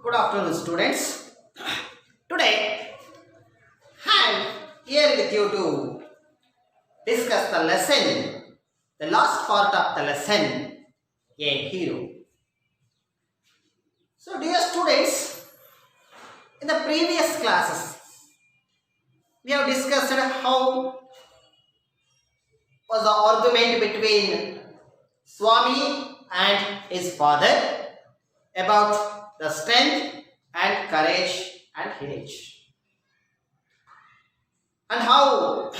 Good afternoon, students. Today, I am here with you to discuss the lesson, the last part of the lesson, a hero. So, dear students, in the previous classes, we have discussed how was the argument between Swami and his father about the strength and courage and courage, and how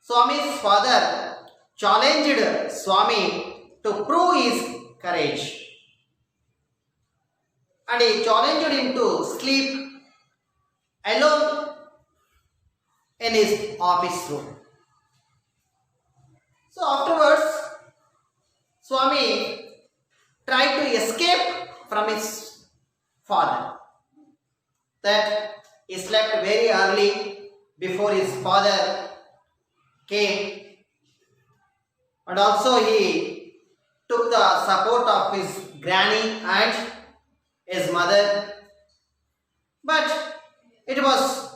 Swami's father challenged Swami to prove his courage, and he challenged him to sleep alone in his office room. So afterwards, Swami tried to escape from his father. That he slept very early before his father came, and also he took the support of his granny and his mother, but it was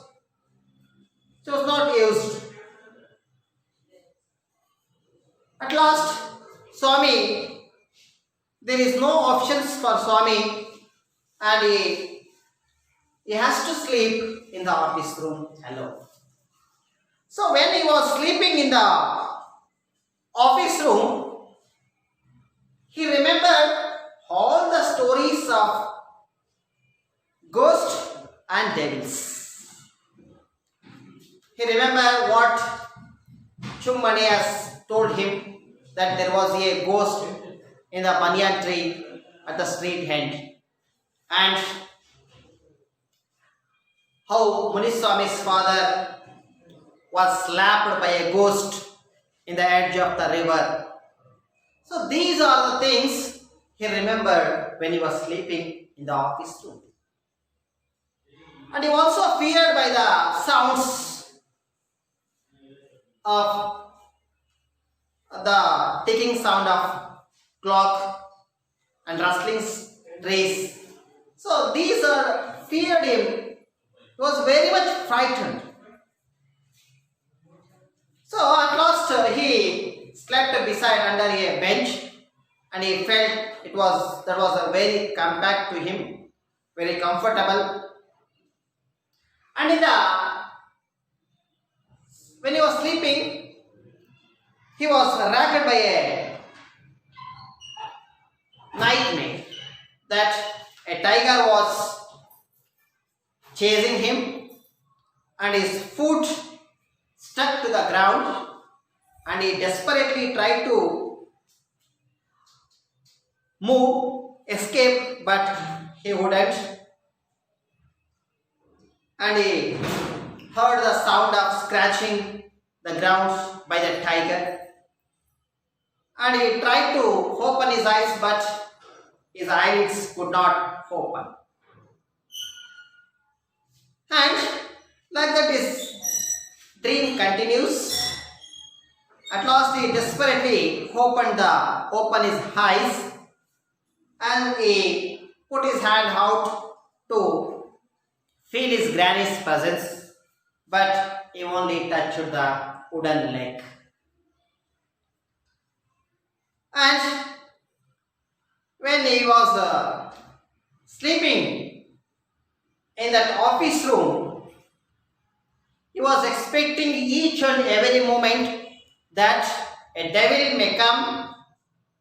not used. At last, Swami, there is no options for Swami, and he has to sleep in the office room alone. So when he was sleeping in the office room, he remembered all the stories of ghosts and devils. He remembered what Chummani has told him, that there was a ghost in the banyan tree at the street end, and how Muniswami's father was slapped by a ghost in the edge of the river. So these are the things he remembered when he was sleeping in the office room. And he also feared by the sounds of the ticking sound of clock and rustling trees. So these are feared him. He was very much frightened. So at last he slept beside under a bench, and he felt that was a very compact to him, very comfortable. And when he was sleeping, he was racked by a nightmare that a tiger was chasing him, and his foot stuck to the ground, and he desperately tried to move, escape, but he wouldn't. And he heard the sound of scratching the ground by the tiger, and he tried to open his eyes, but his eyelids could not open. And like that his dream continues. At last he desperately opened his eyes, and he put his hand out to feel his granny's presence, but he only touched the wooden leg. And when he was sleeping in that office room, he was expecting each and every moment that a devil may come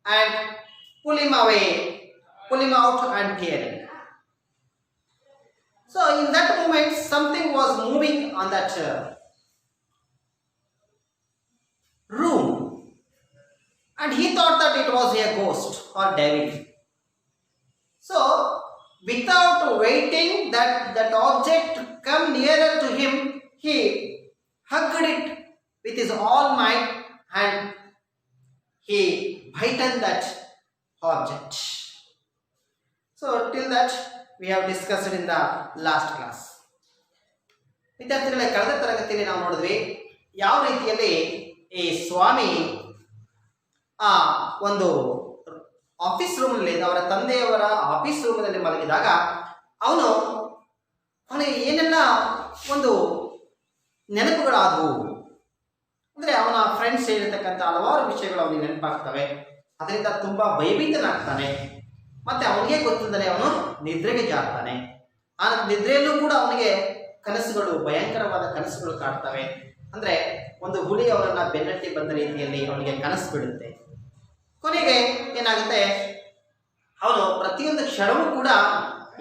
and pull him out and tear him. So in that moment, something was moving on that room, and he thought that it was a ghost or devil. So without waiting that object to come nearer to him, he hugged it with his all might, and he bitten that object. So till that we have discussed in the last class. ವಿದ್ಯಾರ್ಥಿಗಳೇ, ಕಳೆದ ತರಗತಿಯಲ್ಲಿ ನಾವು ನೋಡಿದ್ವಿ ಯಾವ ರೀತಿಯಲ್ಲಿ ಈ ಸ್ವಾಮಿ ಒಂದು office ರೂಮ್ನಲ್ಲಿ, ಅವರ ತಂದೆಯವರ ಆಫೀಸ್ ರೂಮ್ನಲ್ಲಿ ಮಲಗಿದಾಗ ಅವನಿಗೆ ಏನೆಲ್ಲ ಒಂದು ನೆನಪುಗಳಾದವು ಅಂದರೆ ಅವನ ಫ್ರೆಂಡ್ಸ್ ಹೇಳಿರ್ತಕ್ಕಂಥ ಹಲವಾರು ವಿಷಯಗಳು ಅವನಿಗೆ ನೆನಪಾಗ್ತವೆ. ಅದರಿಂದ ತುಂಬ ಭಯಭೀತನಾಗ್ತಾನೆ. ಮತ್ತು ಅವನಿಗೆ ಗೊತ್ತಿಲ್ಲದೆ ಅವನು ನಿದ್ರೆಗೆ ಜಾರ್ತಾನೆ. ಆ ನಿದ್ರೆಯಲ್ಲೂ ಕೂಡ ಅವನಿಗೆ ಕನಸುಗಳು, ಭಯಂಕರವಾದ ಕನಸುಗಳು ಕಾಡ್ತವೆ. ಅಂದರೆ ಒಂದು ಹುಲಿ ಅವರನ್ನು ಬೆನ್ನಟ್ಟಿ ಬಂದ ರೀತಿಯಲ್ಲಿ ಅವನಿಗೆ ಕನಸು ಬಿಡುತ್ತೆ. ಕೊನೆಗೆ ಏನಾಗುತ್ತೆ, ಅವನು ಪ್ರತಿಯೊಂದು ಕ್ಷಣವೂ ಕೂಡ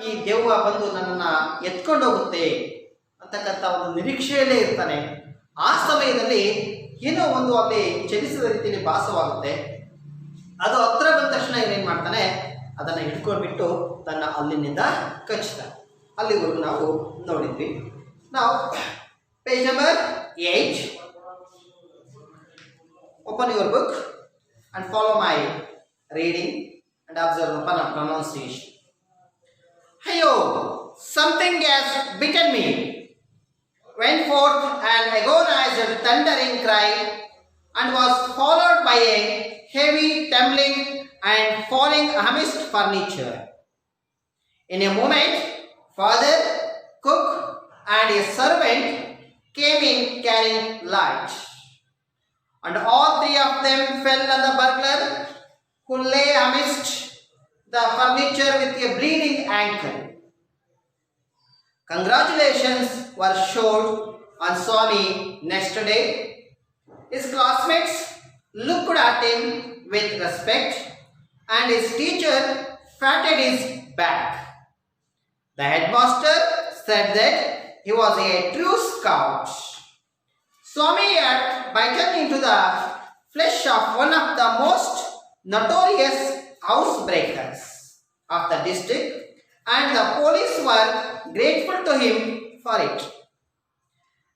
ಈ ದೆವ್ವ ಬಂದು ನನ್ನನ್ನು ಎತ್ಕೊಂಡೋಗುತ್ತೆ ಅಂತಕ್ಕಂಥ ಒಂದು ನಿರೀಕ್ಷೆಯಲ್ಲೇ ಇರ್ತಾನೆ. ಆ ಸಮಯದಲ್ಲಿ ಏನೋ ಒಂದು ಅಲ್ಲಿ ಚಲಿಸಿದ ರೀತಿಯಲ್ಲಿ ಭಾಸವಾಗುತ್ತೆ. ಅದು ಹತ್ರ ಬಂದ ತಕ್ಷಣ ಏನೇನು ಮಾಡ್ತಾನೆ, ಅದನ್ನು ಹಿಡ್ಕೊಂಡ್ಬಿಟ್ಟು ತನ್ನ ಅಲ್ಲಿನಿಂದ ಕಚ್ತಾನೆ. ಅಲ್ಲಿವರೆಗೂ ನಾವು ನೋಡಿದ್ವಿ. ನಾವು page number 8. Open your book and follow my reading and observe the pronunciation. Hayo, something has bitten me. Went forth an agonized thundering cry and was followed by a heavy tumbling and falling amidst furniture. In a moment, father, cook and a servant came in carrying light. And all three of them fell on the burglar, who lay amidst the furniture with a bleeding ankle. Congratulations were showered on Swami next day. His classmates looked at him with respect, and his teacher patted his back. The headmaster said that he was a true scout. Swami had bitten into the flesh of one of the most notorious housebreakers of the district, and the police were grateful to him for it.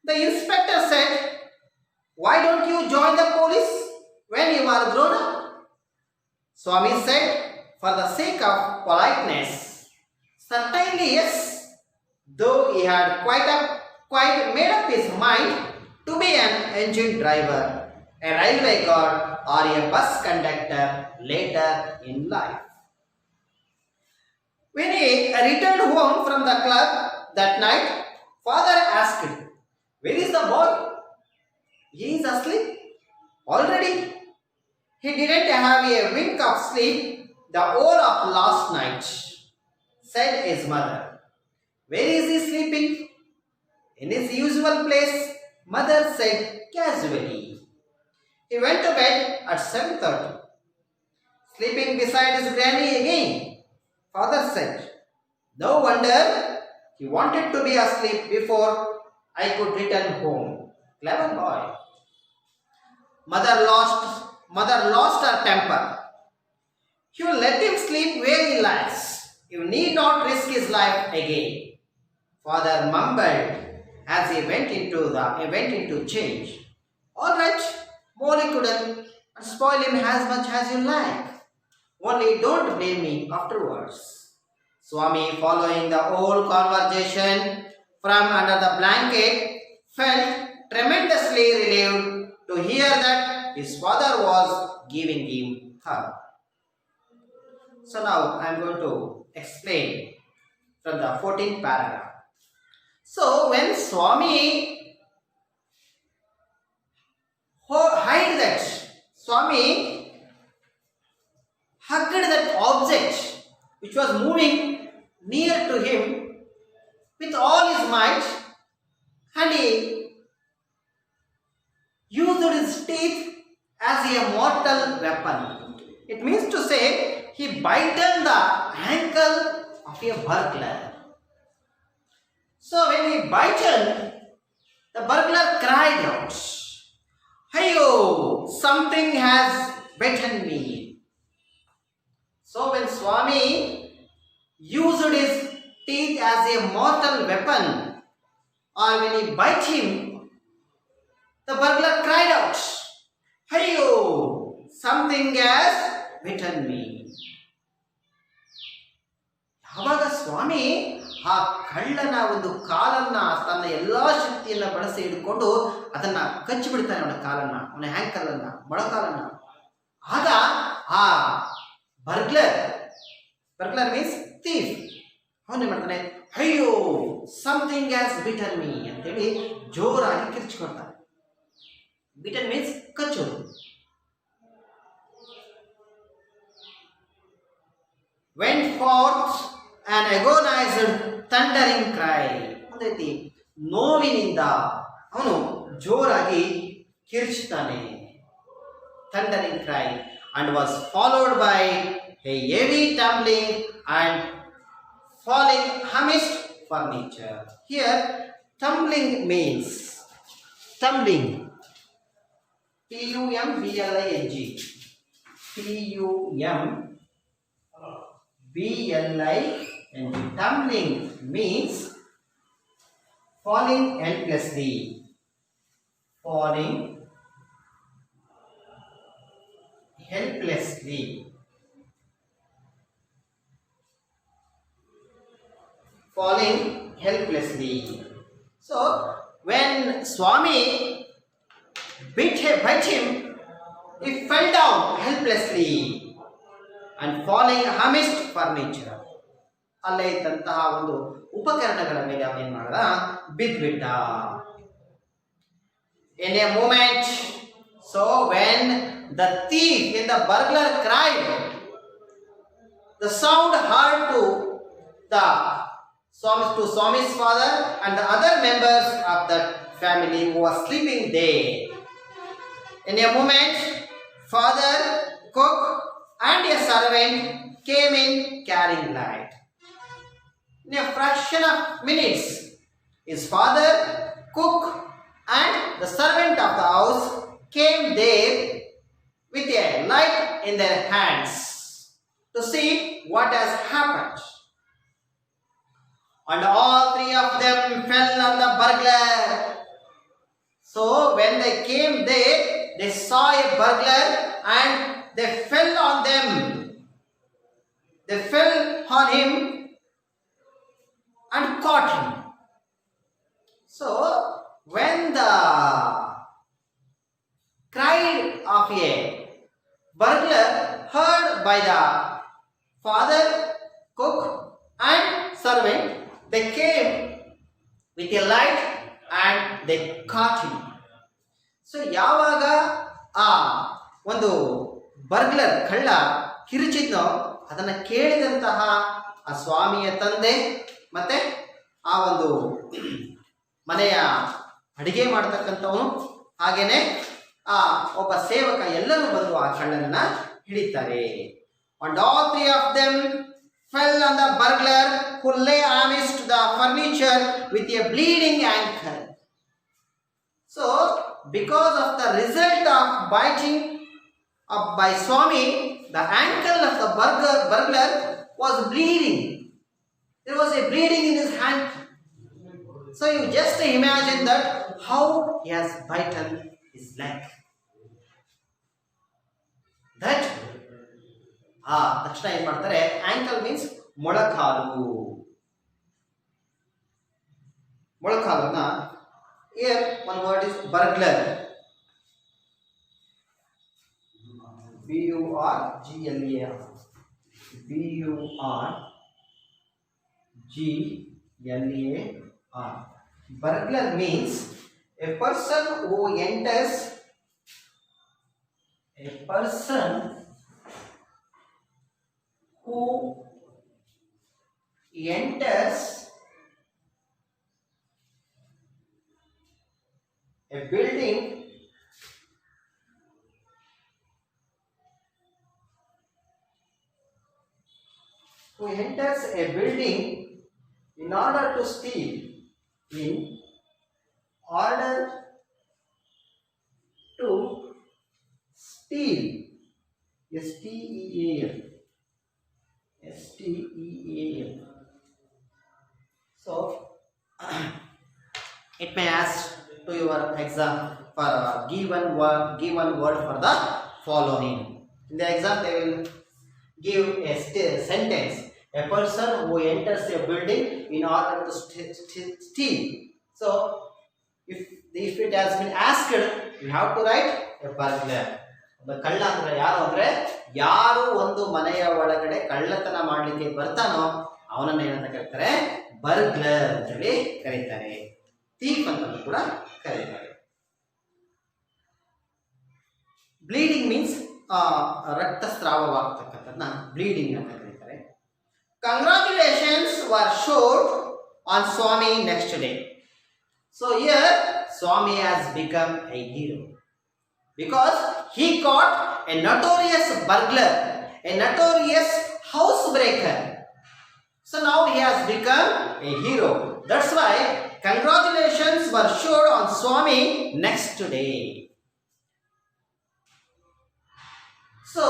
The inspector said, "Why don't you join the police when you are grown up?" Swami said, "For the sake of politeness." Certainly yes, though he had quite made up his mind to be an engine driver, a railway guard or a bus conductor later in life. When he returned home from the club that night, father asked, "Where is the boy?" "He is asleep already. He didn't have a wink of sleep the whole of last night," said his mother. "Where is he sleeping?" "In his usual place," mother said casually. "He went to bed at 7:30. "Sleeping beside his granny again," father said. "No wonder he wanted to be asleep before I could return home. Clever boy." Mother lost her temper. "You let him sleep where he likes. You need not risk his life again," father mumbled as he went into change. "All right, Molly couldn't spoil him as much as you like. Only don't blame me afterwards." Swami, following the whole conversation from under the blanket, felt tremendously relieved to hear that his father was giving him hug. So now I am going to explain from the 14th paragraph. So when Swami hugged that object which was moving near to him with all his might, and he used his teeth as a mortal weapon. It means to say he bitten the ankle of a burglar. So when he bitten, the burglar cried out, "Hayo, something has bitten me." So when Swami used his teeth as a mortal weapon, or when he bite him, the burglar cried out, "Hayo, something has bitten me." ಯಾವಾಗ ಸ್ವಾಮಿ ಆ ಕಳ್ಳನ ಒಂದು ಕಾಲನ್ನ ತನ್ನ ಎಲ್ಲಾ ಶಕ್ತಿಯನ್ನ ಬಳಸಿ ಹಿಡ್ಕೊಂಡು ಅದನ್ನ ಕಚ್ಚಿಬಿಡ್ತಾನೆ, ಅವನ ಕಾಲನ್ನ, ಅವನ ಹ್ಯಾಂಕಲನ್ನ, ಮೊಳಕಾಲನ್ನ. ಆಗ ಆ burglar. Burglar means thief. ಅವನು ಏನು ಮಾಡ್ತಾನೆ, ಅಯ್ಯೋ ಸಮಥಿಂಗ್ ಹ್ಯಾಸ್ ಬಿಟನ್ ಮೀ ಅಂತೇಳಿ ಜೋರಾಗಿ ಕಿರ್ಚ್ಕೊಳ್ತಾನೆ. ಬಿಟನ್ ಮೀನ್ಸ್ ಕಚ್ಚೋದು. went forth an agonized thundering cry. ಒಂದು ರೀತಿ ನೋವಿನಿಂದ ಅವನು ಜೋರಾಗಿ ಕಿರ್ಚ್ತಾನೆ, thundering cry, and was followed by a heavy tumbling and falling hammered furniture. Here tumbling means tumbling, Tumbling, Tumbling. Tumbling means falling helplessly. Falling helplessly. Falling helplessly. So when Swami bit him, he fell down helplessly and falling amidst furniture. ಅಲ್ಲೇ ಇದ್ದಂತಹ ಒಂದು ಉಪಕರಣಗಳ ಮೇಲೆ ಅವನೇನು ಮಾಡಿದ, ಬಿದ್ದುಬಿಟ್ಟ. In a moment, so when the thief in the burglar cried, the sound heard to Swami's father and the other members of that family who was sleeping there. In a moment, father, cook, and a servant came in carrying light. In a fraction of minutes, his father, cook, and the servant of the house came there with a light in their hands to see what has happened. And all three of them fell on the burglar. So when they came there, they saw a burglar and they fell on them. They fell on him and caught him. So when the cry of a burglar heard by the father, cook, and servant, they came with a light and they caught him. So ಯಾವಾಗ ಆ ಒಂದು burglar ಕಳ್ಳ ಕಿರುಚಿದ್ನೋ ಅದನ್ನು ಕೇಳಿದಂತಹ ಆ ಸ್ವಾಮಿಯ ತಂದೆ ಮತ್ತೆ ಆ ಒಂದು ಮನೆಯ ಅಡಿಗೆ ಮಾಡತಕ್ಕಂಥವನು ಹಾಗೇನೆ ಆ ಒಬ್ಬ ಸೇವಕ ಎಲ್ಲರೂ ಬಂದು ಆ ಕಳ್ಳನನ್ನ ಹಿಡಿತಾರೆ. And all three of them fell on the burglar who lay amidst the furniture with a bleeding ankle. So because of the result of biting by Swami, the ankle of the burglar was bleeding. There was a bleeding in his hand. So you just imagine that how he has bitten his leg. That ತಕ್ಷಣ ಏನು ಮಾಡ್ತಾರೆ, ankle means ಮೊಳಕಾಲು. ಮೊಳಕಾಲನ್ನ here one word is burglar, burglar, burglar. Burglar means a person who enters a building in order to steal, steal. So it may ask to your exam for given word for the following. In the exam they will give a sentence, a person who enters a building in order to steal. So if it has been asked, you have to write a burglar. ಕಳ್ಳ ಅಂದ್ರೆ ಯಾರು ಅಂದ್ರೆ, ಯಾರು ಒಂದು ಮನೆಯ ಒಳಗಡೆ ಕಳ್ಳತನ ಮಾಡ್ಲಿಕ್ಕೆ ಬರ್ತಾನೋ ಅವನನ್ನ ಏನಂತ ಕರೀತಾರೆ, ಬರ್ಗ್ಲರ್ ಅಂತೇಳಿ ಕರೀತಾರೆ, ಥೀಫ್ ಅಂತ ಕೂಡ ಕರೀತಾರೆ. ಬ್ಲೀಡಿಂಗ್ ಮೀನ್ಸ್ ರಕ್ತಸ್ರಾವವಾಗ್ತಕ್ಕಂಥದ್ದನ್ನ ಬ್ಲೀಡಿಂಗ್ ಅಂತ ಕರೀತಾರೆ. Congratulations were showered on Swami next day. So here Swami has become a hero because he caught a notorious burglar, a notorious housebreaker. So now he has become a hero. That's why congratulations were showered on Swami next day. So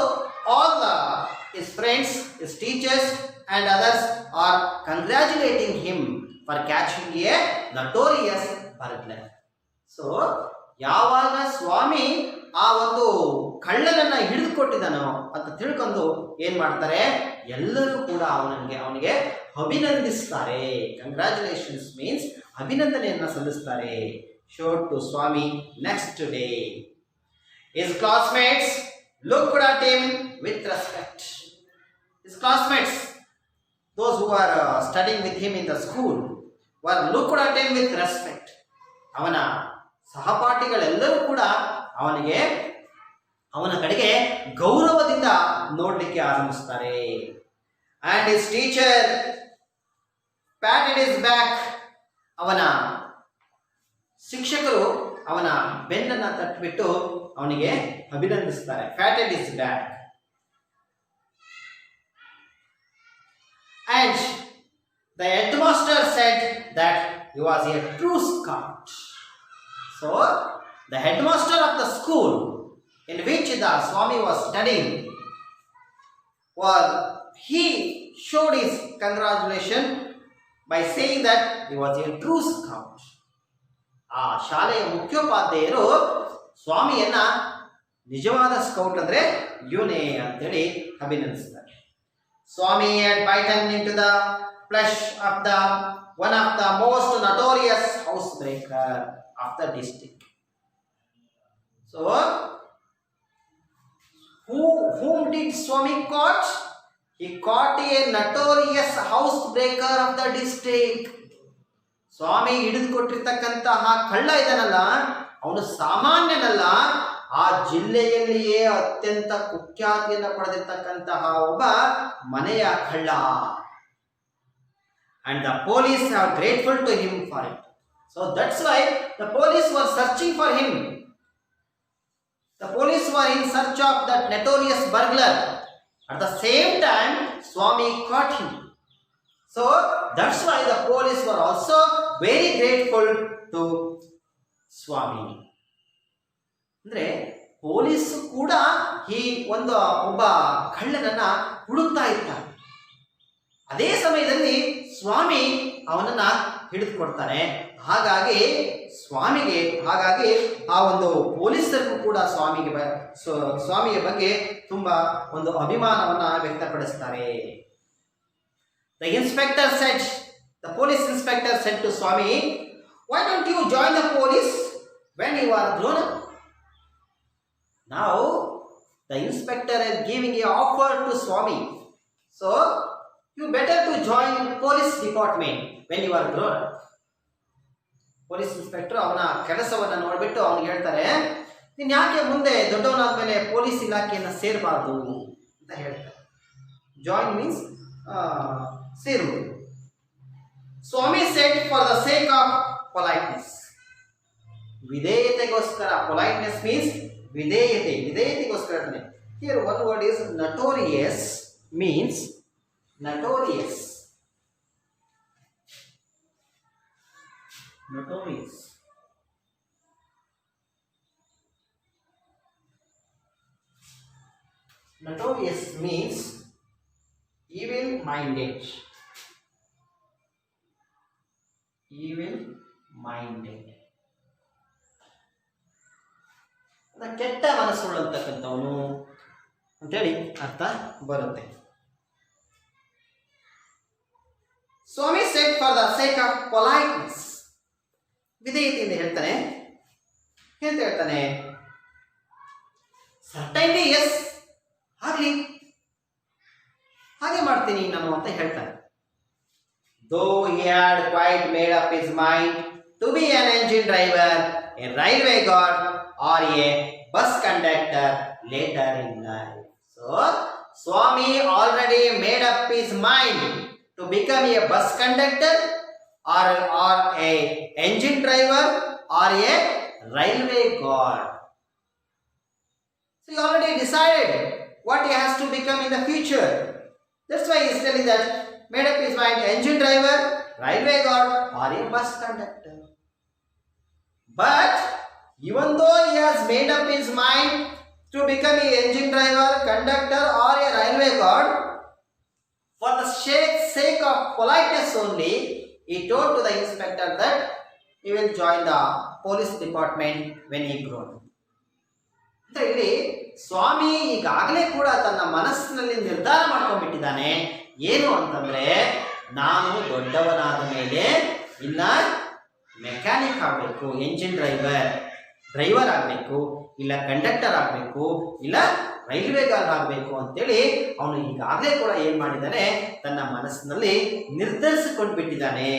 all his friends, his teachers and others are congratulating him for catching a notorious burglar. So ಯಾವಾಗ ಸ್ವಾಮಿ ಆ ಒಂದು ಕಳ್ಳನನ್ನ ಹಿಡಿದುಕೊಟ್ಟಿದ್ದಾನೋ ಅಂತ ತಿಳ್ಕೊಂಡು ಏನ್ ಮಾಡ್ತಾರೆ, ಎಲ್ಲರೂ ಕೂಡ ಅವನಿಗೆ ಅಭಿನಂದಿಸ್ತಾರೆ. ಕಂಗ್ರಾಚುಲೇಷನ್ಸ್ ಮೀನ್ಸ್ ಅಭಿನಂದನೆಯನ್ನ ಸಲ್ಲಿಸ್ತಾರೆ. Showed to Swami next day. His classmates looked at him with respect. His classmates, those who are studying with him in the school, were looked at him with respect. ಅವನ ಸಹಪಾಠಿಗಳೆಲ್ಲರೂ ಕೂಡ ಅವನ ಕಡೆಗೆ ಗೌರವದಿಂದ ನೋಡಲಿಕ್ಕೆ ಆರಂಭಿಸ್ತಾರೆ. And his teacher patted his back. ಅವನ ಶಿಕ್ಷಕರು ಅವನ ಬೆನ್ನನ್ನ ತಟ್ಟಿಬಿಟ್ಟು ಅವನಿಗೆ ಅಭಿನಂದಿಸ್ತಾರೆ. Patted his back. And the headmaster said that he was a true scout. So the headmaster of the school in which the Swami was studying, he showed his congratulation by saying that he was a true scout. ಆ ಶಾಲೆಯ ಮುಖ್ಯೋಪಾಧ್ಯಾಯರು ಸ್ವಾಮಿಯನ್ನ ನಿಜವಾದ scout ಅಂದ್ರೆ ಇವನೇ ಅಂತೇಳಿ ಅಭಿನಂದಿಸ್ತಾರೆ. Swami had bitten into the flesh of one of the most notorious housebreaker of the district. So, whom did Swami caught? He caught a notorious housebreaker of the district. ಸ್ವಾಮಿ ಹಿಡಿದುಕೊಟ್ಟಿರ್ತಕ್ಕಂತಹ ಕಳ್ಳ ಇದನ್ನಲ್ಲ, ಅವನು ಸಾಮಾನ್ಯನಲ್ಲ, ಆ ಜಿಲ್ಲೆಯಲ್ಲಿಯೇ ಅತ್ಯಂತ ಕುಖ್ಯಾತಿಯನ್ನು ಪಡೆದಿರ್ತಕ್ಕಂತಹ ಒಬ್ಬ ಮನೆಯ ಕಳ್ಳ. And the police are grateful to him for it. So that's why the police were searching for him. The police were in search of that notorious burglar. At the same time, Swami caught him. So that's why the police were also very grateful to Swami. ಅಂದ್ರೆ police ಕೂಡ ಒಬ್ಬ ಕಳ್ಳನನ್ನ ಹುಡುಕ್ತಾ ಇರ್ತಾರೆ. ಅದೇ ಸಮಯದಲ್ಲಿ ಸ್ವಾಮಿ ಅವನನ್ನ ಹಿಡಿದುಕೊಡ್ತಾನೆ. ಹಾಗಾಗಿ ಆ ಒಂದು ಪೊಲೀಸರಿಗೂ ಕೂಡ ಸ್ವಾಮಿಯ ಬಗ್ಗೆ ತುಂಬಾ ಒಂದು ಅಭಿಮಾನವನ್ನ ವ್ಯಕ್ತಪಡಿಸ್ತಾರೆ. The police inspector said to Swami, "Why don't you join the police when you are grown up?" Now the inspector is giving an offer to Swami. So you better to join police department when you are grown up. Police inspector ಅವನ ಕೆಲಸವನ್ನ ನೋಡ್ಬಿಟ್ಟು ಅವನಿಗೆ ಹೇಳ್ತಾರೆ, ನೀನ್ ಯಾಕೆ ಮುಂದೆ ದೊಡ್ಡವನಾದ್ಮೇಲೆ police ಇಲಾಖೆಯನ್ನ ಸೇರಬಾರ್ದು ಅಂತ ಹೇಳ್ತಾರೆ. ಜಾಯಿನ್ ಮೀನ್ಸ್ ಸೇರುವುದು. Swami said for the sake of politeness, ವಿಧೇಯತೆಗೋಸ್ಕರ. ಪೊಲೈಟ್ನೆಸ್ ಮೀನ್ಸ್ ವಿಧೇಯತೆಗೋಸ್ಕರ. Here one word is notorious, means notorious. Notorious means evil minded. ಕೆಟ್ಟ ಮನಸ್ಸುಳ್ಳಂತಕ್ಕಂಥವನು ಅಂತೇಳಿ ಅರ್ಥ ಬರುತ್ತೆ. Swami said for the sake of politeness. ವಿಧೇಯತೆಯಿಂದ ಹೇಳ್ತಾನೆ. Certainly yes, ಆಗಲಿ, ಹಾಗೆ ಮಾಡ್ತೀನಿ ನಾನು ಅಂತ ಹೇಳ್ತಾನೆ. Though he had quite made up his mind to be an engine driver, a railway guard, or a bus conductor later in life. So, Swami already made up his mind to become a bus conductor or a engine driver or a railway guard. So, he already decided what he has to become in the future. That's why he is telling that made up his mind engine driver, railway guard or a bus conductor. But even though he has made up his mind to become an engine driver, conductor or a railway guard, for the sake of politeness only, he told to the inspector that he will join the police department when he grown. ಅಂದ್ರೆ ಇಲ್ಲಿ ಸ್ವಾಮಿ ಈಗಾಗಲೇ ಕೂಡ ತನ್ನ ಮನಸ್ಸಿನಲ್ಲಿ ನಿರ್ಧಾರ ಮಾಡ್ಕೊಂಡ್ಬಿಟ್ಟಿದ್ದಾನೆ. ಏನು ಅಂತಂದ್ರೆ, ನಾನು ದೊಡ್ಡವನಾದ ಮೇಲೆ ಇಲ್ಲ ಮೆಕ್ಯಾನಿಕ್ ಆಗಬೇಕು, ಎಂಜಿನ್ ಡ್ರೈವರ್ ಆಗಬೇಕು, ಇಲ್ಲ ಕಂಡಕ್ಟರ್ ಆಗಬೇಕು, ಇಲ್ಲ ರೈಲ್ವೆ ಗಾರ್ಡ್ ಆಗಬೇಕು ಅಂತೇಳಿ ಅವನು ಈಗಾಗಲೇ ಕೂಡ ಏನು ಮಾಡಿದ್ದಾನೆ, ತನ್ನ ಮನಸ್ಸಿನಲ್ಲಿ ನಿರ್ಧರಿಸಿಕೊಂಡು ಬಿಟ್ಟಿದ್ದಾನೆ.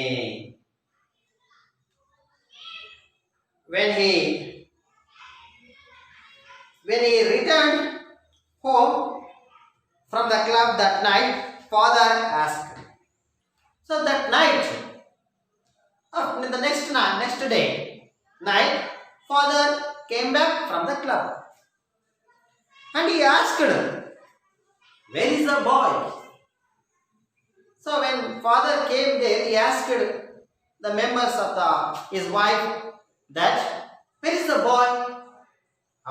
When he returned home from the club that night, father asked. So that night, the next day night, father came back from the club and he asked, where is the boy? So when father came there, he asked the members of his wife that, where is the boy?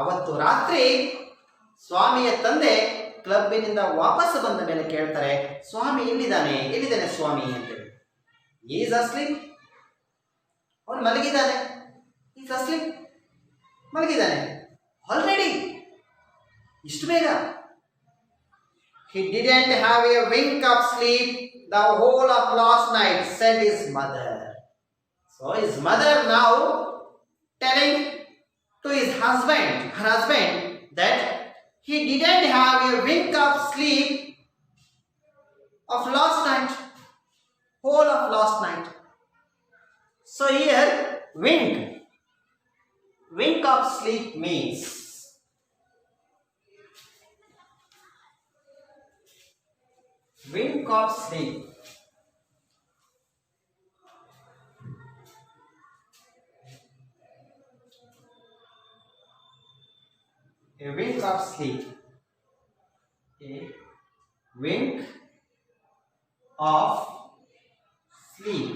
ಅವತ್ತು ರಾತ್ರಿ ಸ್ವಾಮಿಯ ತಂದೆ ಕ್ಲಬ್ಬಿನಿಂದ ವಾಪಸ್ ಬಂದ ಮೇಲೆ ಕೇಳ್ತಾರೆ, ಸ್ವಾಮಿ ಎಲ್ಲಿದ್ದಾನೆ ಸ್ವಾಮಿ ಅಂತೇಳಿ. ಈಸ್ ಅಸ್ಲೀಪ್, ಅವನು ಮಲಗಿದ್ದಾನೆ. ಈಸ್ ಅಸ್ಲೀಪ್, ಮಲಗಿದ್ದಾನೆ ಆಲ್ರೆಡಿ, ಇಷ್ಟು ಬೇಗ. He didn't have a wink of sleep the whole of last night, said his mother. So his mother now telling to her husband that he didn't have a wink of sleep of last night, whole of last night. So here wink of sleep means wink of sleep. A wink of sleep. A wink of sleep.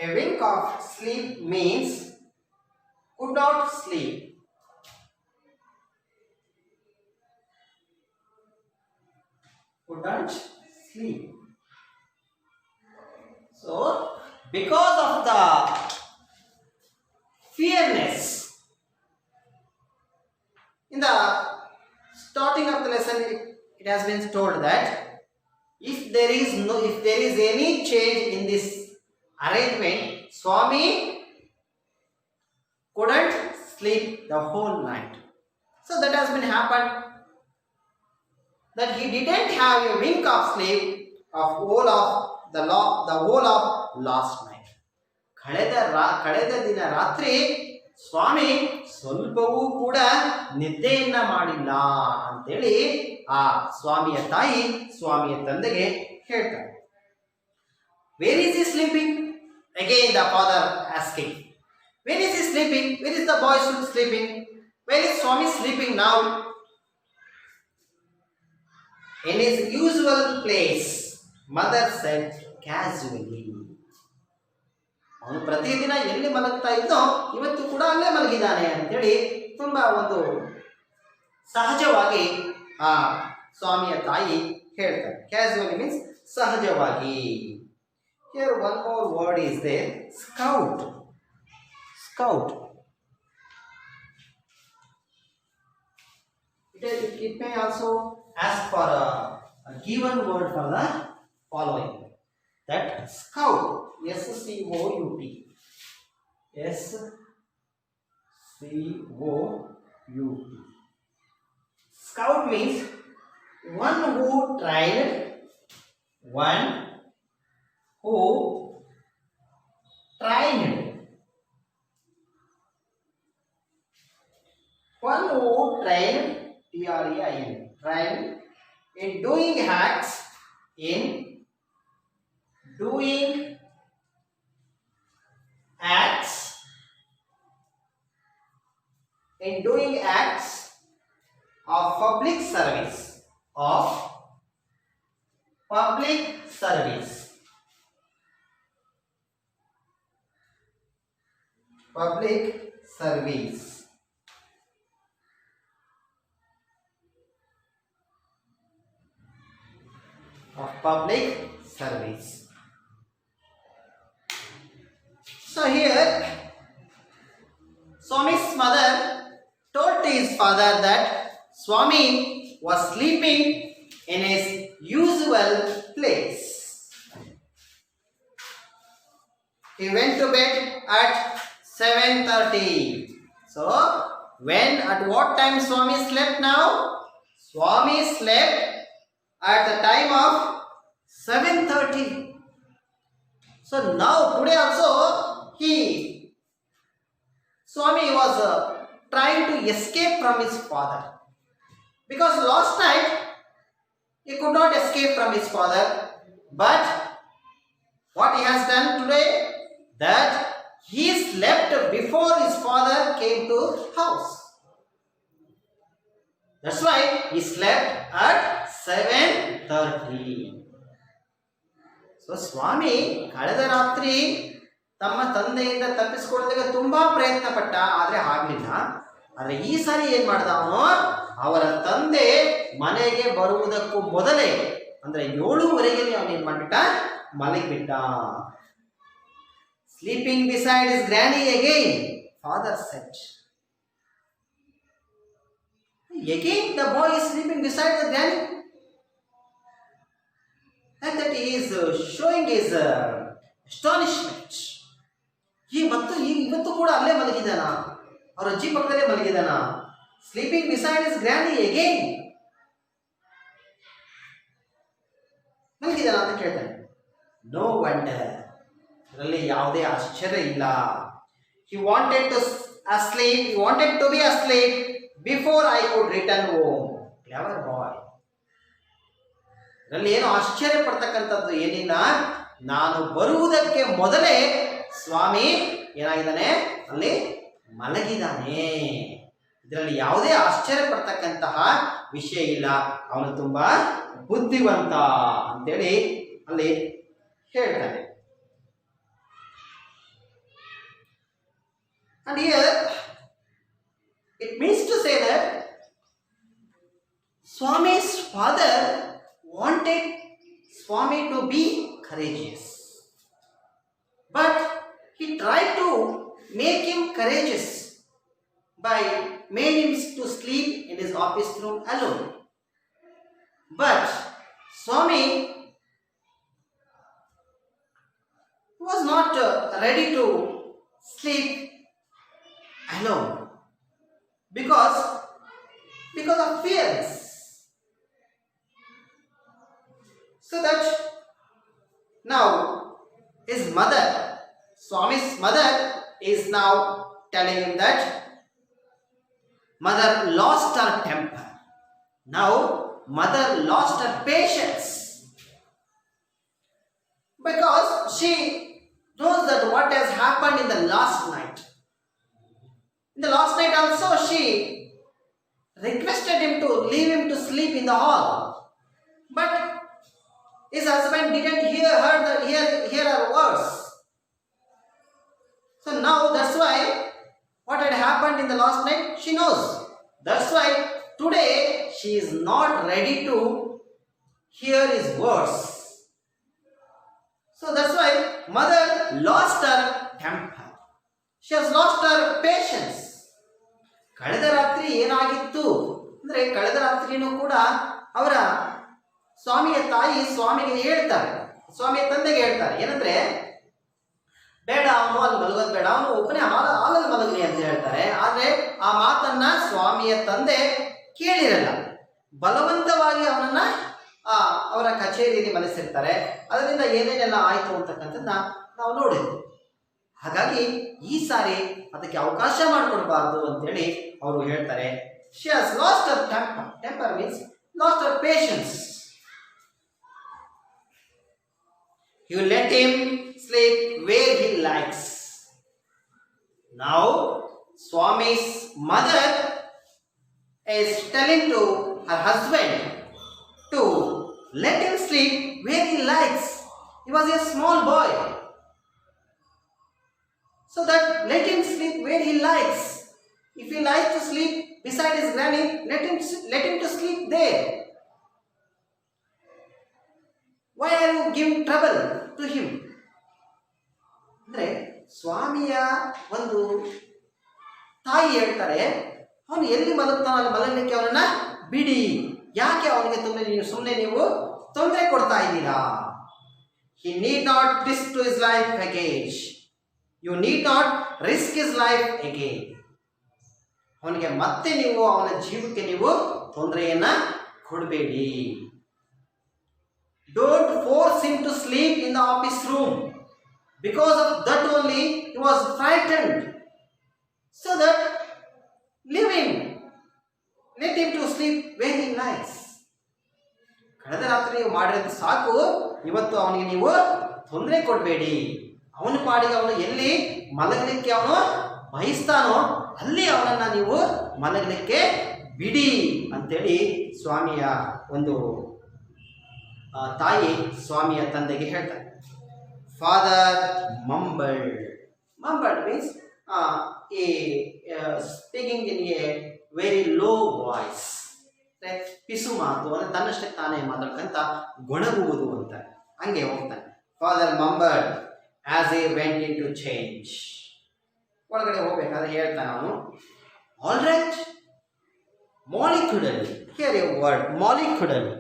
A wink of sleep means could not sleep. Couldn't sleep. So, because of the fearness, in the starting of the lesson it has been told that if there is any change in this arrangement, Swami couldn't sleep the whole night. So that has been happened, that he didn't have a wink of sleep of the whole of last night. ಕಳೆದ ದಿನ ರಾತ್ರಿ ಸ್ವಾಮಿ ಸ್ವಲ್ಪವೂ ಕೂಡ ನಿದ್ದೆಯನ್ನ ಮಾಡಿಲ್ಲ ಅಂತೇಳಿ ಆ ಸ್ವಾಮಿಯ ತಾಯಿ ಸ್ವಾಮಿಯ ತಂದೆಗೆ ಹೇಳ್ತಾರೆ. Where is he sleeping? Again the father asking. Where is he sleeping? Where is the boy sleeping? Where is Swami sleeping now? In his usual place, mother said casually. ಅವನು ಪ್ರತಿದಿನ ಎಲ್ಲಿ ಮಲಗ್ತಾ ಇದ್ದೋ ಇವತ್ತು ಕೂಡ ಅಲ್ಲೇ ಮಲಗಿದ್ದಾನೆ ಅಂತೇಳಿ ತುಂಬಾ ಒಂದು ಸಹಜವಾಗಿ ಆ ಸ್ವಾಮಿಯ ತಾಯಿ ಹೇಳ್ತಾರೆ. ಕ್ಯಾಸುವಲಿ ಮೀನ್ಸ್ ಸಹಜವಾಗಿ. Here one more word is there, scout. It may also ask for a given word for the following. That scout, S-C-O-U-T, SCOUT. Scout means one who trained, one who trained, one who trained, TRAIN, trained in doing acts, in doing acts, in doing acts of public service, of public service, public service, of public service. So here Swami's mother told to his father that Swami was sleeping in his usual place. He went to bed at 7:30. So at what time Swami slept now? Swami slept at the time of 7:30. So now today also Swami was trying to escape from his father, because last night he could not escape from his father, but what he has done today, that he slept before his father came to house. That's why he slept at 7:30. So Swami ಕಳೆದ ರಾತ್ರಿ ತಮ್ಮ ತಂದೆಯಿಂದ ತಪ್ಪಿಸಿಕೊಳ್ಳೋದಕ್ಕೆ ತುಂಬಾ ಪ್ರಯತ್ನ ಪಟ್ಟ, ಆದ್ರೆ ಆಗಲಿಲ್ಲ. ಆದ್ರೆ ಈ ಸಾರಿ ಏನ್ ಮಾಡ್ದ ಅವನು, ಅವರ ತಂದೆ ಮನೆಗೆ ಬರುವುದಕ್ಕೂ ಮೊದಲೇ ಅಂದ್ರೆ 7:30ಗೆ ಅವನು ಏನ್ ಮಾಡ್ಬಿಟ್ಟ, ಮಲಗಿಬಿಟ್ಟ. Sleeping beside his granny again, father said. Again the boy is sleeping beside the granny, and that he is showing his astonishment. ಇವತ್ತು ಕೂಡ ಅಲ್ಲೇ ಮಲಗಿದಾನ, ಅವರ ಅಜ್ಜಿ ಪಕ್ಕದಲ್ಲೇ ಮಲಗಿದಾನ. Sleeping beside his granny again, ಮಲಗಿದಾನ ಅಂತ ಕೇಳ್ತಾನೆ. ನೋ ವಂಡರ್, ಇದರಲ್ಲಿ ಯಾವುದೇ ಆಶ್ಚರ್ಯ ಇಲ್ಲ. He wanted to be asleep before I could return home. Clever boy. ಇದರಲ್ಲಿ ಏನು ಆಶ್ಚರ್ಯ ಪಡ್ತಕ್ಕಂಥದ್ದು ಏನಿಲ್ಲ. ನಾನು ಬರುವುದಕ್ಕೆ ಮೊದಲೇ ಸ್ವಾಮಿ ಏನಾಗಿದ್ದಾನೆ, ಅಲ್ಲಿ ಮಲಗಿದ್ದಾನೆ. ಇದರಲ್ಲಿ ಯಾವುದೇ ಆಶ್ಚರ್ಯ ಪಡ್ತಕ್ಕಂತಹ ವಿಷಯ ಇಲ್ಲ. ಅವನು ತುಂಬಾ ಬುದ್ಧಿವಂತ ಅಂತೇಳಿ ಅಲ್ಲಿ ಹೇಳ್ತಾನೆ. And here it means to say that Swami's father wanted Swami to be courageous, but he tried to make him courageous by made him to sleep in his office room alone. But Swami was not ready to sleep alone because of fears. So that now his mother, Swami's mother, is now telling him that mother lost her temper. Now mother lost her patience, because she knows that what has happened in the last night. In the last night also she requested him to leave him to sleep in the hall, but his husband didn't hear her words. So now that's why what had happened in the last night she knows. That's why today she is not ready to hear his words. So that's why mother lost her temper. She has lost her patience. ಕಳೆದ ರಾತ್ರಿ ಏನಾಗಿತ್ತು ಅಂದ್ರೆ, ಕಳೆದ ರಾತ್ರಿನೂ ಕೂಡ ಅವರ ಸ್ವಾಮಿಯ ತಾಯಿ ಸ್ವಾಮಿಗೆ ಹೇಳ್ತಾರೆ, ಸ್ವಾಮಿಯ ತಂದೆಗೆ ಹೇಳ್ತಾರೆ ಏನಂದ್ರೆ, ಬೇಡ ಅವನು ಅಲ್ಲಿ ಮಲಗೋದು ಬೇಡ, ಅವನು ಒಬ್ಬನೇ ಹಾಲಲ್ಲಿ ಮಲಗಲಿ ಅಂತ ಹೇಳ್ತಾರೆ. ಆದರೆ ಆ ಮಾತನ್ನ ಸ್ವಾಮಿಯ ತಂದೆ ಕೇಳಿರಲ್ಲ. ಬಲವಂತವಾಗಿ ಅವನನ್ನ ಅವರ ಕಚೇರಿಯಲ್ಲಿ ಮನಸ್ಸಿರ್ತಾರೆ. ಅದರಿಂದ ಏನೇನೆಲ್ಲ ಆಯಿತು ಅಂತಕ್ಕಂಥದ್ದನ್ನ ನಾವು ನೋಡಿದ್ವಿ. ಹಾಗಾಗಿ ಈ ಸಾರಿ ಅದಕ್ಕೆ ಅವಕಾಶ ಮಾಡಿಕೊಡ್ಬಾರ್ದು ಅಂತೇಳಿ ಅವರು ಹೇಳ್ತಾರೆ. She has last Har temper. Temper means last Har patience. You let him sleep where he likes. Now, Swami's mother is telling to her husband to let him sleep where he likes. He was a small boy. So that let him sleep where he likes. If he likes to sleep beside his granny, let him to sleep there. Why are you giving trouble to him? ಅಂದರೆ ಸ್ವಾಮಿಯ ಒಂದು ತಾಯಿ ಹೇಳ್ತಾರೆ, ಅವನು ಎಲ್ಲಿ ಮಲಗ್ತಾನೋ ಅಲ್ಲಿ ಮಲಗಲಿಕ್ಕೆ ಅವನನ್ನ ಬಿಡಿ. ಯಾಕೆ ಅವನಿಗೆ ಸುಮ್ಮನೆ ನೀವು ತೊಂದರೆ ಕೊಡ್ತಾ ಇದ್ದೀರಾ? He need not risk to his life again. You need not risk his life again. ಅವನಿಗೆ ಮತ್ತೆ ನೀವು ಅವನ ಜೀವಕ್ಕೆ ನೀವು ತೊಂದರೆಯನ್ನ ಕೊಡಬೇಡಿ. Don't force him to sleep in the office room. Because of that only he was frightened. So that leave him. Let him to sleep where he likes. ಕಳೆದ ರಾತ್ರಿ ನೀವು ಮಾಡಿರೋದು ಸಾಕು, ಇವತ್ತು ಅವನಿಗೆ ನೀವು ತೊಂದರೆ ಕೊಡಬೇಡಿ. ಅವನ ಪಾಡಿಗೆ ಅವನು ಎಲ್ಲಿ ಮಲಗಲಿಕ್ಕೆ ಅವನು ಬಯಸ್ತಾನೋ ಅಲ್ಲಿ ಅವನನ್ನ ನೀವು ಮಲಗಲಿಕ್ಕೆ ಬಿಡಿ ಅಂತೇಳಿ ಸ್ವಾಮಿಯ ಒಂದು ತಾಯಿ ಸ್ವಾಮಿಯ ತಂದೆಗೆ ಹೇಳ್ತಾರೆ. Father mumbled. Mumbled means speaking in a very low voice. ಪಿಸು ಮಾತು ಅಂದರೆ ತನ್ನಷ್ಟೇ ತಾನೇ ಮಾತಾಡ್ಕಂತ ಗೊಣಗುವುದು ಅಂತ ಹಂಗೆ ಹೋಗ್ತಾನೆ. Father mumbled as a went in to change. ಒಳಗಡೆ ಹೋಗ್ಬೇಕಾದ್ರೆ ಹೇಳ್ತಾನೆ ಅವನು, all right molecularly. Here a word molecularly.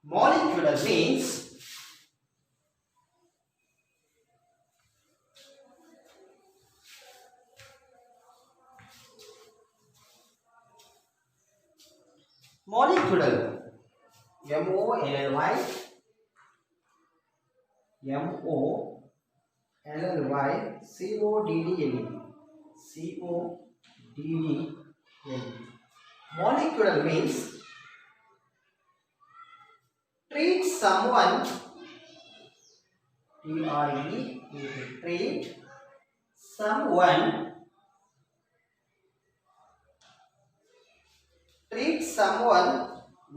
Molecular means molecular, M-O-L-L-Y, M-O-L-L-Y, C-O-D-D-L-E, C-O-D-D-L-E. Molecular means treat someone, T-R-E, treat someone,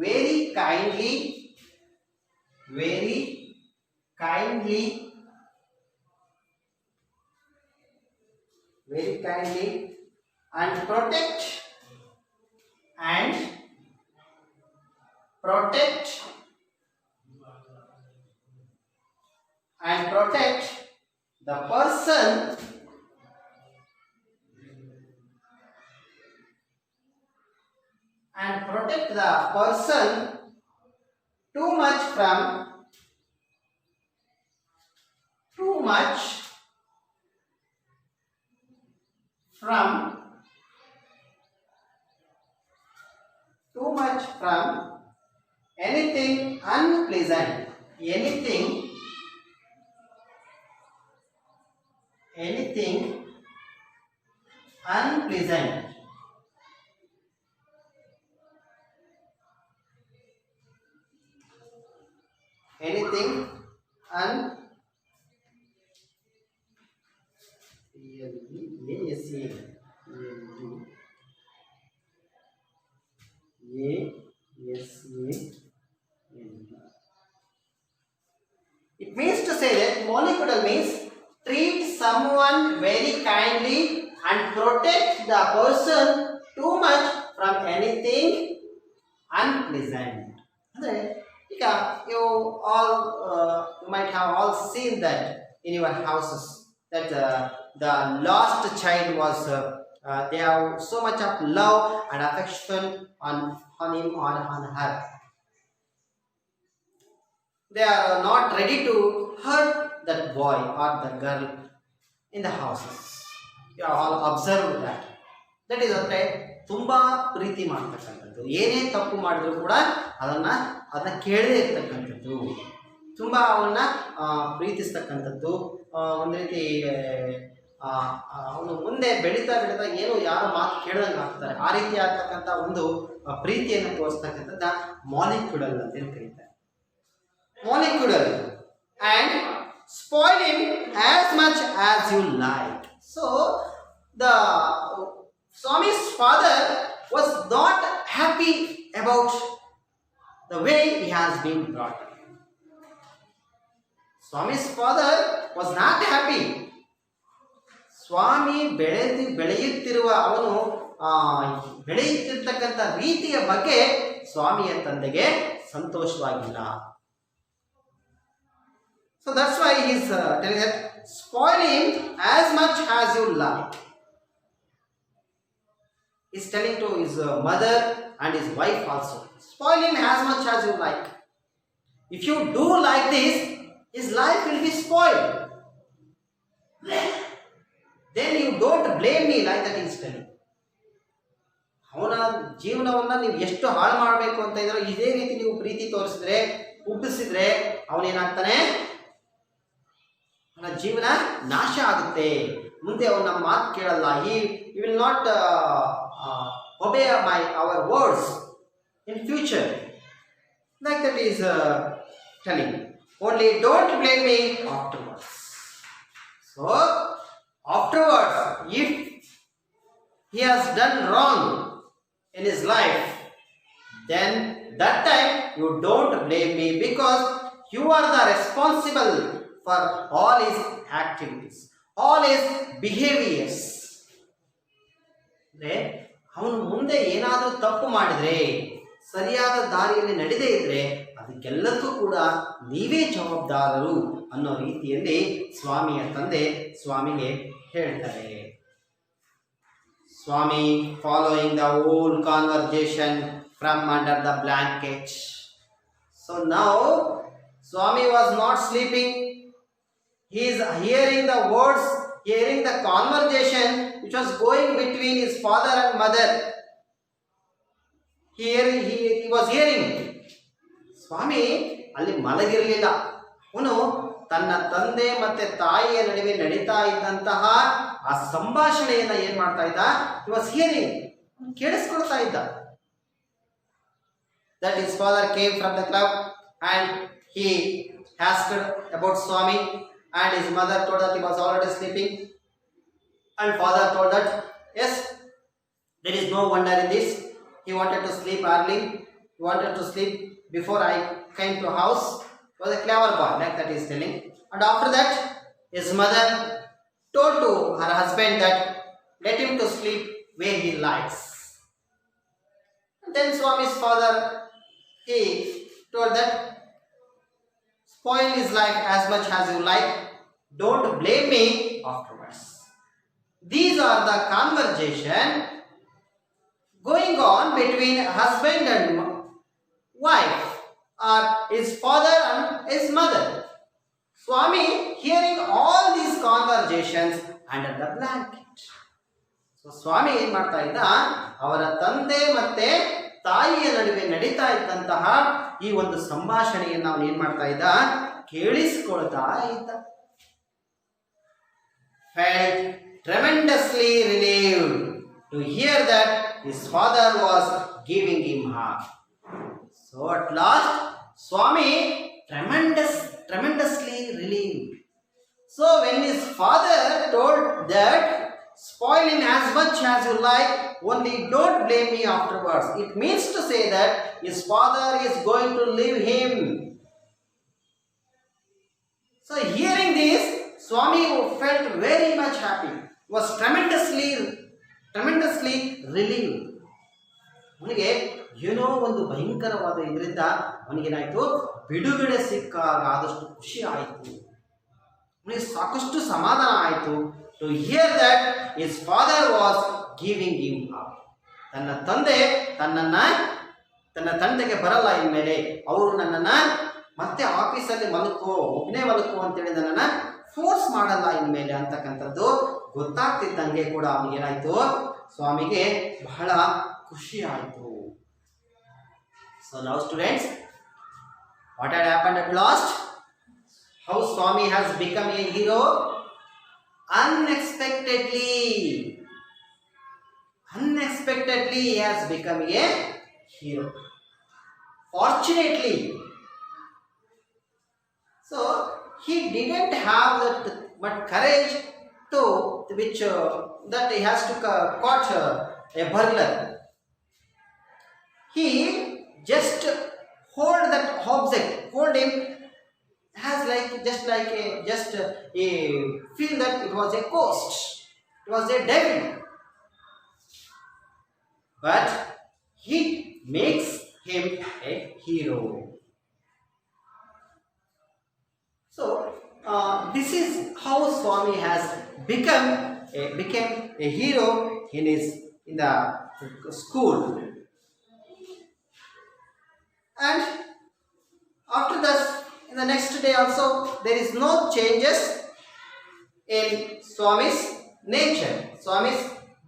very kindly, and protect the person too much from anything unpleasant. Anything unpleasant. Anything It means to say that molecular means treat someone very kindly and protect the person too much from anything unpleasant. You might have all seen that in your houses, that the lost child was they have so much of love and affection on him or on her. they are not ready to hurt that boy or the girl in the houses. You all observe that. That is ಅಂದ್ರೆ ತುಂಬಾ ಪ್ರೀತಿ ಮಾಡ್ತಕ್ಕಂಥದ್ದು. ಏನೇ ತಪ್ಪು ಮಾಡಿದ್ರು ಕೂಡ ಅದನ್ನ ಕೇಳದೇ ಇರ್ತಕ್ಕಂಥದ್ದು, ತುಂಬ ಅವನ್ನ ಪ್ರೀತಿಸ್ತಕ್ಕಂಥದ್ದು. ಒಂದು ರೀತಿ ಅವನು ಮುಂದೆ ಬೆಳೀತಾ ಬೆಳೀತಾ ಏನು ಯಾರು ಮಾತು ಕೇಳ್ದಂಗೆ ಆಗ್ತಾರೆ, ಆ ರೀತಿ ಆಗ್ತಕ್ಕಂಥ ಒಂದು ಪ್ರೀತಿಯನ್ನು ತೋರಿಸ್ತಕ್ಕಂಥದ್ದ ಮಾಲಿಕ್ಯುಲರ್ ಅಂತ ಕರೀತಾರೆ. Molecular and spoiling as much as you like. So the Swami's father was not happy about the way he has been brought up. Swami's father was not happy. ಸ್ವಾಮಿ ಬೆಳೆಯುತ್ತಿರುವ ಅವನು ಬೆಳೆಯುತ್ತಿರ್ತಕ್ಕಂಥ ರೀತಿಯ ಬಗ್ಗೆ ಸ್ವಾಮಿಯ ತಂದೆಗೆ ಸಂತೋಷವಾಗಿಲ್ಲ. So that's why he's telling that spoiling as much as you like. He's telling to his mother and his wife also, spoil him as much as you like. If you do like this, his life will be spoiled. Then you don't blame me, like that he's telling. ಅವನ ಜೀವನವನ್ನ ನೀವು ಎಷ್ಟು ಹಾಳು ಮಾಡಬೇಕು ಅಂತ ಇದ್ರೆ ಇದೇ ರೀತಿ ನೀವು ಪ್ರೀತಿ ತೋರಿಸಿದ್ರೆ, ಉಬ್ಬಿಸಿದ್ರೆ ಅವನೇನಾಗ್ತಾನೆ, ಅವನ ಜೀವನ ನಾಶ ಆಗುತ್ತೆ. ಮುಂದೆ ಅವನ ಮಾತು ಕೇಳಲ್ಲ. he will not obey our words in future, like that is telling. Only don't blame me afterwards. So afterwards, if he has done wrong in his life, then that time you don't blame me, because you are the responsible for all his activities, all his behaviors. ಅವನು ಮುಂದೆ ಏನಾದರೂ ತಪ್ಪು ಮಾಡಿದ್ರೆ, ಸರಿಯಾದ ದಾರಿಯಲ್ಲಿ ನಡೆದೇ ಇದ್ರೆ ಅದಕ್ಕೆಲ್ಲದಕ್ಕೂ ಕೂಡ ನೀವೇ ಜವಾಬ್ದಾರರು ಅನ್ನೋ ರೀತಿಯಲ್ಲಿ ಸ್ವಾಮಿಯ ತಂದೆ ಸ್ವಾಮಿಗೆ ಹೇಳ್ತಾರೆ. ಸ್ವಾಮಿ following the whole conversation from under the blanket. So now Swami was not sleeping. He is hearing the words, hearing the conversation which was going between his father and mother. He was hearing. ಸ್ವಾಮಿ ಅಲ್ಲಿ ಮಲಗಿರಲಿಲ್ಲ. ಅವನು ತನ್ನ ತಂದೆ ಮತ್ತೆ ತಾಯಿಯ ನಡುವೆ ನಡೀತಾ ಇದ್ದಂತಹ ಆ ಸಂಭಾಷಣೆಯನ್ನ ಏನ್ ಮಾಡ್ತಾ ಇದ್ದ, he was hearing, ಕೇಳಿಸ್ಕೊಳ್ತಾ ಇದ್ದ. That his father came from the club and he asked about Swami, and his mother told that he was already sleeping, and father told that yes, there is no wonder in this. He wanted to sleep early. He wanted to sleep before I came to house. He was a clever boy, like that he is telling. And after that, his mother told to her husband that let him to sleep where he likes. And then Swami's father, he told that spoil his life as much as you like. Don't blame me afterwards. These are the conversation going on between husband and wife, or his father and his mother. Swami hearing all these conversations under the blanket. So Swami ಏನು ಮಾಡ್ತಾ ಇದ್ದ, ಅವರ ತಂದೆ ಮತ್ತೆ ತಾಯಿಯ ನಡುವೆ ನಡೀತಾ ಇದ್ದಂತಹ ಈ ಒಂದು ಸಂಭಾಷಣೆಯನ್ನು ಅವನು ಏನ್ ಮಾಡ್ತಾ ಇದ್ದ, ಕೇಳಿಸಿಕೊಳ್ತಾ ಇದ್ದ. Felt tremendously relieved to hear that his father was giving him hug. So at last Swami tremendously relieved. So when his father told that spoil him as much as you like, only don't blame me afterwards, it means to say that his father is going to leave him. So hearing this, Swami felt very much happy, was tremendously relieved. ಅವನಿಗೆ ಏನೋ ಒಂದು ಭಯಂಕರವಾದ ಇದರಿಂದ ಅವನಿಗೇನಾಯಿತು, ಬಿಡುಗಡೆ ಸಿಕ್ಕಾಗ ಆದಷ್ಟು ಖುಷಿ ಆಯಿತು, ಅವನಿಗೆ ಸಾಕಷ್ಟು ಸಮಾಧಾನ ಆಯಿತು. To hear that his father was giving him up. ತನ್ನ ತಂದೆ ತನ್ನ ತಂದೆಗೆ ಬರಲ್ಲ ಇನ್ಮೇಲೆ, ಅವರು ನನ್ನನ್ನು ಮತ್ತೆ ಆಫೀಸಲ್ಲಿ ಮಲಕೋ, ಒಬ್ಬನೇ ಮಲಕೋ ಅಂತೇಳಿ ನನ್ನನ್ನು ಫೋರ್ಸ್ ಮಾಡಲ್ಲ ಇನ್ಮೇಲೆ ಅಂತಕ್ಕಂಥದ್ದು ಗೊತ್ತಾಗ್ತಿದ್ದಂಗೆ ಕೂಡ ಅವನಿಗೇನಾಯ್ತು, ಸ್ವಾಮಿಗೆ ಬಹಳ ಖುಷಿ ಆಯಿತು. So now students, what had happened at last? How Swami has become a hero? Unexpectedly he has become a hero. Fortunately, so he didn't have that much courage to which that he has to caught a burglar. He just hold that object, hold him as like just a feel that it was a ghost, it was a devil, but he makes him a hero. So this is how Swami has became a hero in the school. And after that, in the next day also, there is no changes in Swami's nature, Swami's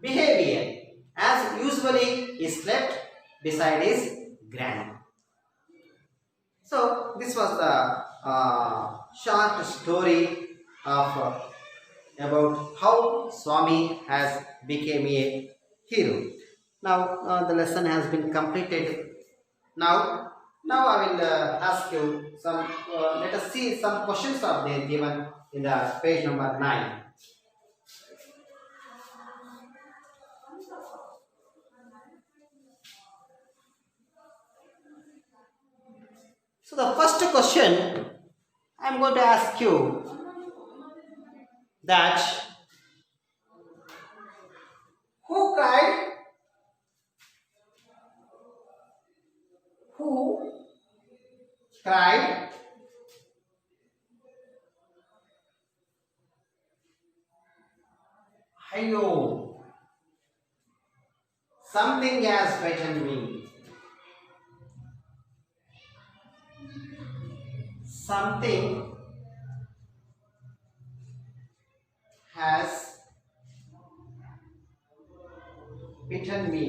behavior. As usually, he slept beside his granny. So this was the short story of about how Swami has become a hero. Now the lesson has been completed. Now I will ask you some. Let us see some questions are there given in the page number 9. So the first question I am going to ask you that who cried? Who cried "Hello, something has frightened me"? Something has bitten me.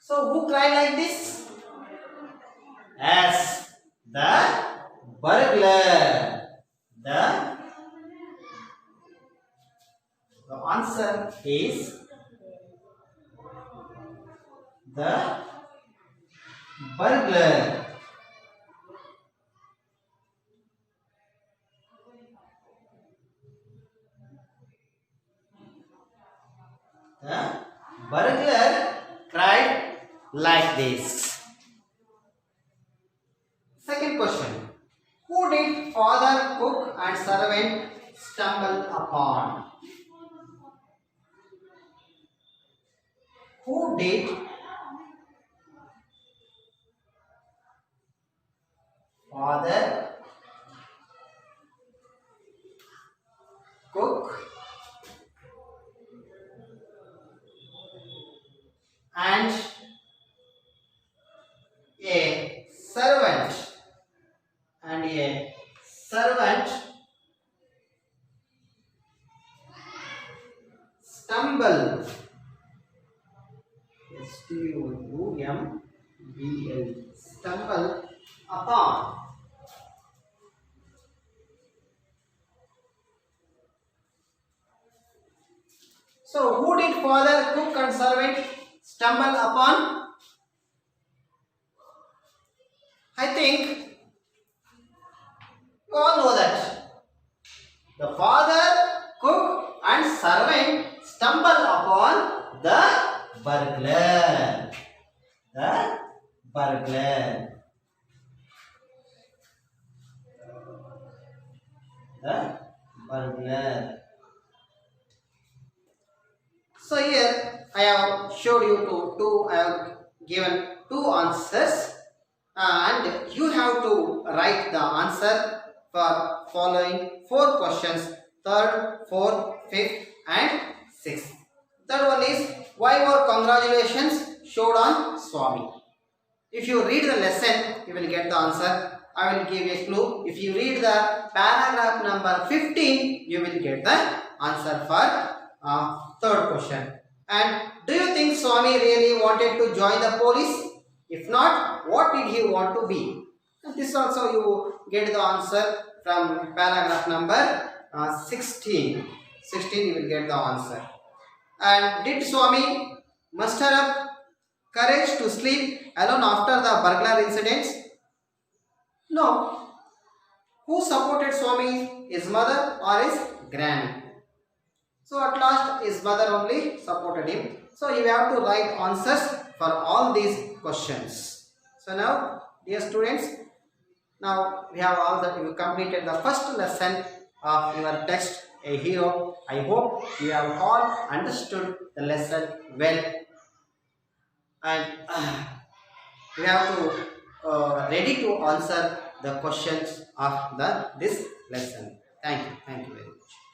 So who cried like this? Yes, the burglar. The answer is the burglar. The burglar cried like this. Second question. Who did father, cook and servant stumble upon? Who did father, cook and a servant stumble, S-T-U-M-B-L, stumble upon? So who did father, cook and servant stumble upon? I think you all know that. The father, cook and servant stumble upon the burglar. The burglar. The burglar. So here I have showed you I have given two answers, and you have to write the answer for following 4 questions: 3rd, 4th, 5th and 6th. Third one is, why more congratulations showed on Swami? If you read the lesson, you will get the answer. I will give a clue. If you read the paragraph number 15, you will get the answer for third question. And do you think Swami really wanted to join the police? If not, what did he want to be? And this also you get the answer from paragraph number 16. 16 you will get the answer. And did Swami muster up courage to sleep alone after the burglar incidents? No. Who supported Swami? His mother or his granny? So at last his mother only supported him. So you have to write answers for all these questions. So now, dear students, now we have all that you completed the first lesson of your text, A Hero. I hope you have all understood the lesson well, and we have to ready to answer the questions of this lesson. Thank you very much.